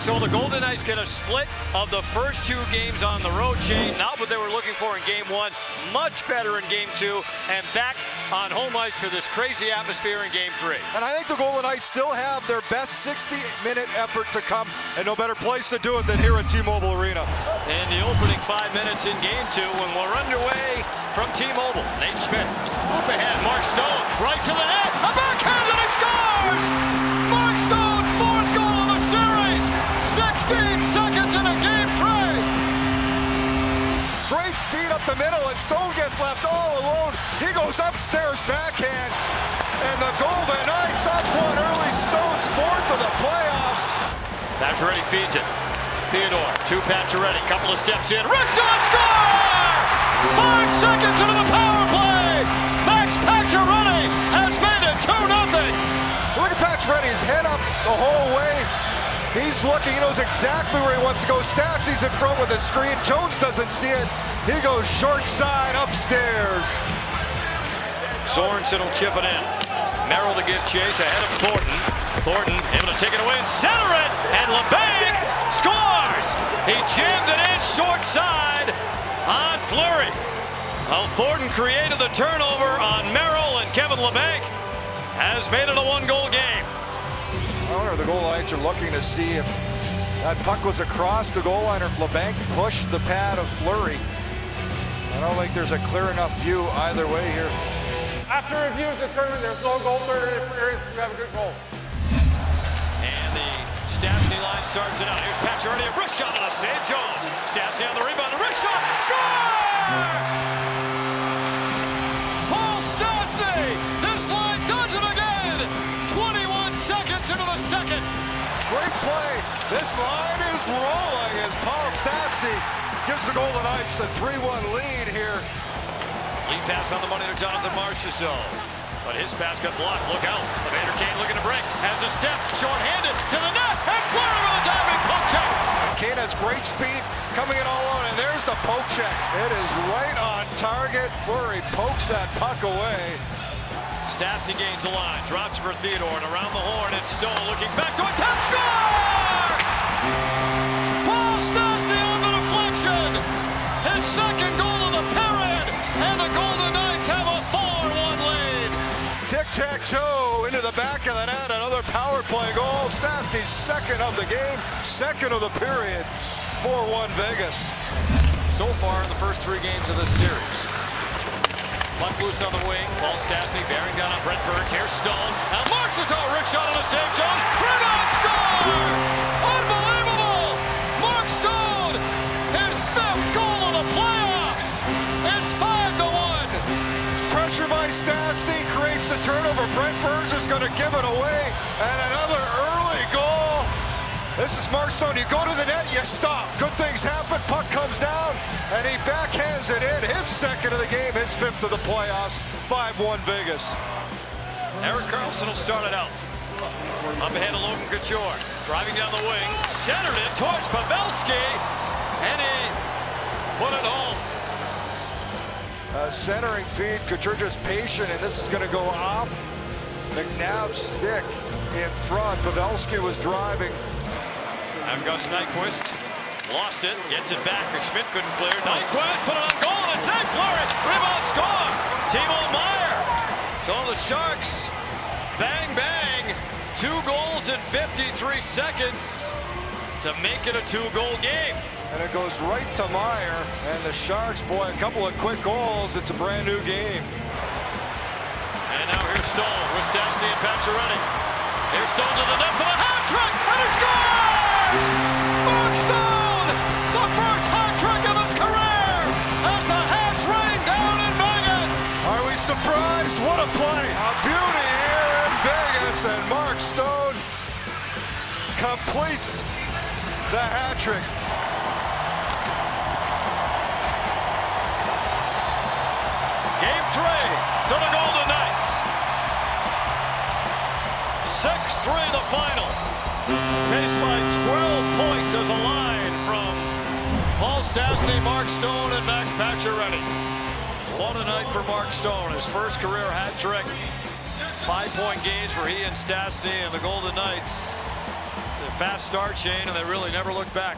So the Golden Knights get a split of the first 2 games on the road, Shane. Not what they were looking for in game 1. Much better in game 2. And back on home ice for this crazy atmosphere in game 3. And I think the Golden Knights still have their best 60-minute effort to come, and no better place to do it than here at T-Mobile Arena. In the opening 5 minutes in game 2, when we're underway from T-Mobile, Nate Schmidt, up ahead, Mark Stone, right to the net, a backhand and he scores! Mark Stone's 4th goal of the series, 16 seconds in a game 3. Great feed up the middle, and Stone gets left all alone. He goes upstairs backhand, and the Golden Knights up one early. Stone's 4th of the playoffs. Pacioretty feeds it. Theodore to Pacioretty, couple of steps in, Risson score! 5 seconds into the power play, Max Pacioretty has made it 2-0. Look at Pacioretty, his head up the whole way. He's looking, he knows exactly where he wants to go. Stastny's in front with a screen. Jones doesn't see it. He goes short side upstairs. Sorensen will chip it in. Merrill to give chase ahead of Thornton. Thornton able to take it away and center it, and LeBanc scores! He jammed it in short side on Fleury. Well, Thornton created the turnover on Merrill, and Kevin LeBanc has made it a 1-goal game. I wonder if the goal lines are looking to see if that puck was across the goal line or if LeBanc pushed the pad of Fleury. I don't think there's a clear enough view either way here. After review is determined there's no goal for areas we have a good goal. And the Stastny line starts it out. Here's Pacioretty, a wrist shot on a save. Jones. Stastny on the rebound, a wrist shot. Score! Paul Stastny! This line does it again! 21 seconds into the second. Great play. This line is rolling as Paul Stastny gives the Golden Knights the 3-1 lead here. Lead pass on the money to Jonathan Marchessault. But his pass got blocked. Look out. Evander Kane looking to break. Has a step. Short-handed to the net. And Fleury with a diving poke check. Kane has great speed coming in all alone. And there's the poke check. It is right on target. Fleury pokes that puck away. Stastny gains the line. Drops for Theodore. And around the horn, it's Stone looking back to attempt. Score! Paul Stastny on the deflection. His 2nd goal of the period. And the Golden Knights have a 4-1 lead. Tic-tac-toe into the back of the net. Another power play goal. Stastny's 2nd of the game, 2nd of the period. 4-1 Vegas. So far in the first 3 games of this series. Puck loose on the wing. Paul Stastny bearing down on Brent Burns. Here's Stone. Now Marchessault wrist shot on a save. Jones. Rebound score! Unbelievable! Mark Stone, his 5th goal of the playoffs. It's 5-1. Pressure by Stastny creates the turnover. Brent Burns is going to give it away. And another early goal. This is Mark Stone. You go to the net, you stop. Good things happen. Puck comes down, and he backhands it in. His 2nd of the game, his 5th of the playoffs. 5-1 Vegas. Erik Karlsson will start it out. Up ahead of Logan Couture. Driving down the wing. Centered it towards Pavelski. And he put it home. Centering feed. Couture just patient, and this is going to go off McNabb's stick in front. Pavelski was driving. Now Gus Nyquist lost it, gets it back. Schmidt couldn't clear. Nyquist put it on goal, and a save. Fleury, rebound score. Timo Meier. So the Sharks, bang bang, 2 goals in 53 seconds to make it a 2-goal game. And it goes right to Meier, and the Sharks, boy, a couple of quick goals. It's a brand new game. And now here's Stone with Stastny and Pacioretty. Here's Stone to the net for the hat trick, and he scores! Mark Stone, the first hat trick of his career, as the hats rain down in Vegas. Are we surprised? What a play! A beauty here in Vegas, and Mark Stone completes the hat trick. Game 3 to the Golden Knights. 6-3 the final. Paced by 12 points as a line from Paul Stastny, Mark Stone, and Max Pacioretty. Fun a night for Mark Stone, his first career hat trick. 5-point games for he and Stastny, and the Golden Knights, the fast start, Shane, and they really never looked back.